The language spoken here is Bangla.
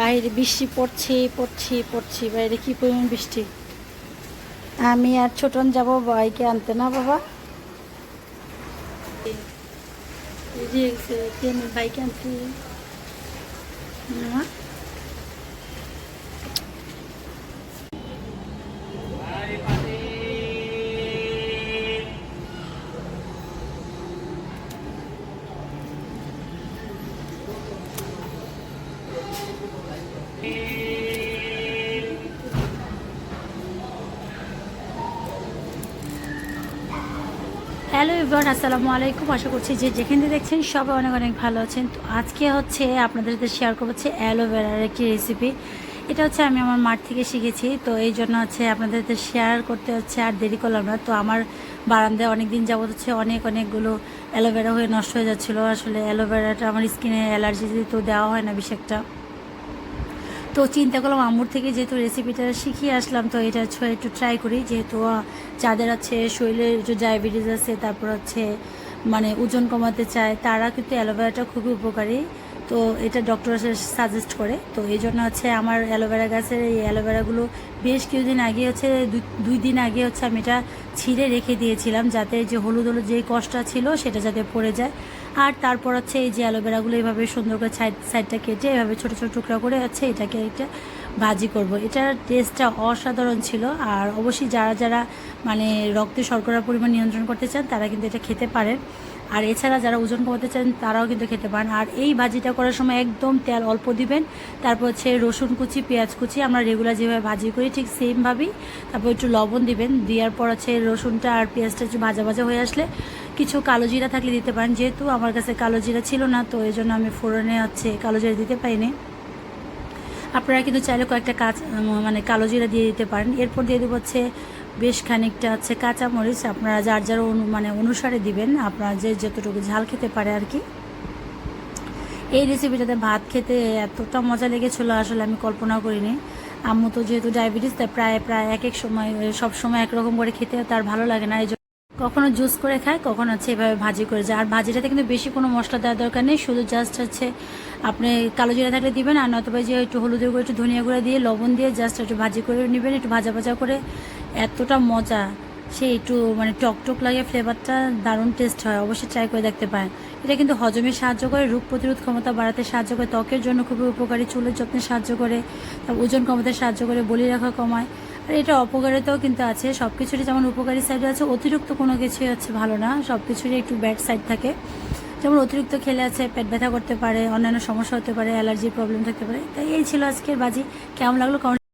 বাইরে বৃষ্টি পড়ছে পড়ছে পড়ছে, বাইরে কি পরিমাণ বৃষ্টি। আমি আর ছোটন যাব বাইকে আনতে, না বাবা বাইকে আনতে না। হ্যালো এভরিওয়ান, আসসালামু আলাইকুম। আশা করছি যে যেখানে দেখছেন সবাই অনেক অনেক ভালো আছেন। তো আজকে হচ্ছে আপনাদের সাথে শেয়ার করবো হচ্ছে অ্যালোভেরার একটি রেসিপি। এটা হচ্ছে আমি আমার মাঠ থেকে শিখেছি, তো এই জন্য হচ্ছে আপনাদের সাথে শেয়ার করতে হচ্ছে, আর দেরি করলাম না। তো আমার বারান্দায় অনেক দিন যাবত হচ্ছে অনেকগুলো অ্যালোভেরা হয়ে নষ্ট হয়ে যাচ্ছিলো। আসলে অ্যালোভেরাটা আমার স্কিনে অ্যালার্জি, তো দেওয়া হয় না বেশি একটা। তো চিন্তা করলাম আম্মুর থেকে যেহেতু রেসিপিটা শিখিয়ে আসলাম, তো এটা একটু ট্রাই করি। যেহেতু যাদের আছে শরীরের যে ডায়াবেটিস আছে, তারপর হচ্ছে মানে ওজন কমাতে চায়, তারা কিন্তু অ্যালোভেরাটা খুবই উপকারী। তো এটা ডক্টর সাজেস্ট করে। তো এই জন্য হচ্ছে আমার অ্যালোভেরা গাছের এই অ্যালোভেরাগুলো বেশ কিছুদিন আগে হচ্ছে দুই দিন আগে হচ্ছে আমি এটা ছিঁড়ে রেখে দিয়েছিলাম, যাতে যে হলুদ হলুদ যেই কষ্টটা ছিল সেটা যাতে পড়ে যায়। আর তারপর হচ্ছে এই যে অ্যালোভেরাগুলো এইভাবে সুন্দর করে সাইডটা কেটে এভাবে ছোটো ছোটো টুকরা করে হচ্ছে এটাকে একটা ভাজি করব। এটার টেস্টটা অসাধারণ ছিল। আর অবশ্যই যারা যারা মানে রক্তে শর্করার পরিমাণ নিয়ন্ত্রণ করতে চান তারা কিন্তু এটা খেতে পারেন। আর এছাড়া যারা ওজন কমাতে চান তারাও কিন্তু খেতে পারেন। আর এই ভাজিটা করার সময় একদম তেল অল্প দিবেন। তারপর হচ্ছে রসুন কুচি, পেঁয়াজ কুচি, আমরা রেগুলার যেভাবে ভাজি করি ঠিক সেমভাবেই। তারপর একটু লবণ দিবেন। দেওয়ার পর হচ্ছে রসুনটা আর পেঁয়াজটা একটু ভাজা ভাজা হয়ে আসলে কিছু কালো জিরা থাকলে দিতে পারেন। যেহেতু আমার কাছে কালো জিরা ছিল না, তো এই জন্য আমি ফোড়নে হচ্ছে কালো জিরা দিতে পারিনি। আপনারা কিন্তু চাইলে কয়েকটা মানে কালো জিরা দিয়ে দিতে পারেন। এরপর দিয়ে দেবো হচ্ছে বেশ খানিকটা হচ্ছে কাঁচামরিচ। আপনারা যার যার মানে অনুসারে দিবেন, আপনারা যে যতটুকু ঝাল খেতে পারে আর কি। এই রেসিপিটাতে ভাত খেতে এতটা মজা লেগেছিলো, আসলে আমি কল্পনাও করিনি। আম্মু তো যেহেতু ডায়াবেটিস, তাই প্রায় এক এক সময় সব সময় একরকম করে খেতে তার ভালো লাগে না। এই কখনো জুস করে খায়, কখনো হচ্ছে এভাবে ভাজি করে যায়। আর ভাজিটাতে কিন্তু বেশি কোনো মশলা দেওয়ার দরকার নেই, শুধু জাস্ট হচ্ছে আপনি কালো জিরা থাকলে দিবেন, আর নয়তো যে একটু হলুদের গুঁড়ো, একটু ধনিয়া গুঁড়ো দিয়ে লবণ দিয়ে জাস্ট একটু ভাজি করে নেবেন, একটু ভাজা ভাজা করে। এতটা মজা, সে একটু মানে টক লাগে, ফ্লেভারটা দারুণ টেস্ট হয়। অবশ্যই ট্রাই করে দেখতে পারেন। এটা কিন্তু হজমে সাহায্য করে, রোগ প্রতিরোধ ক্ষমতা বাড়াতে সাহায্য করে, ত্বকের জন্য খুবই উপকারী, চুলের যত্নে সাহায্য করে, তারপর ওজন কমাতে সাহায্য করে, বলি রাখা কমায়। আর এটা অপকারিতাও কিন্তু আছে। সব কিছুরই যেমন উপকারী সাইড আছে, অতিরিক্ত কোনো কিছুই হচ্ছে ভালো না। সব কিছুরই একটু ব্যাড সাইড থাকে। যেমন অতিরিক্ত খেলে আছে পেট ব্যথা করতে পারে, অন্যান্য সমস্যা হতে পারে, অ্যালার্জির প্রবলেম থাকতে পারে। তাই এই ছিল আজকের বাজি। কেমন লাগলো কমেন্ট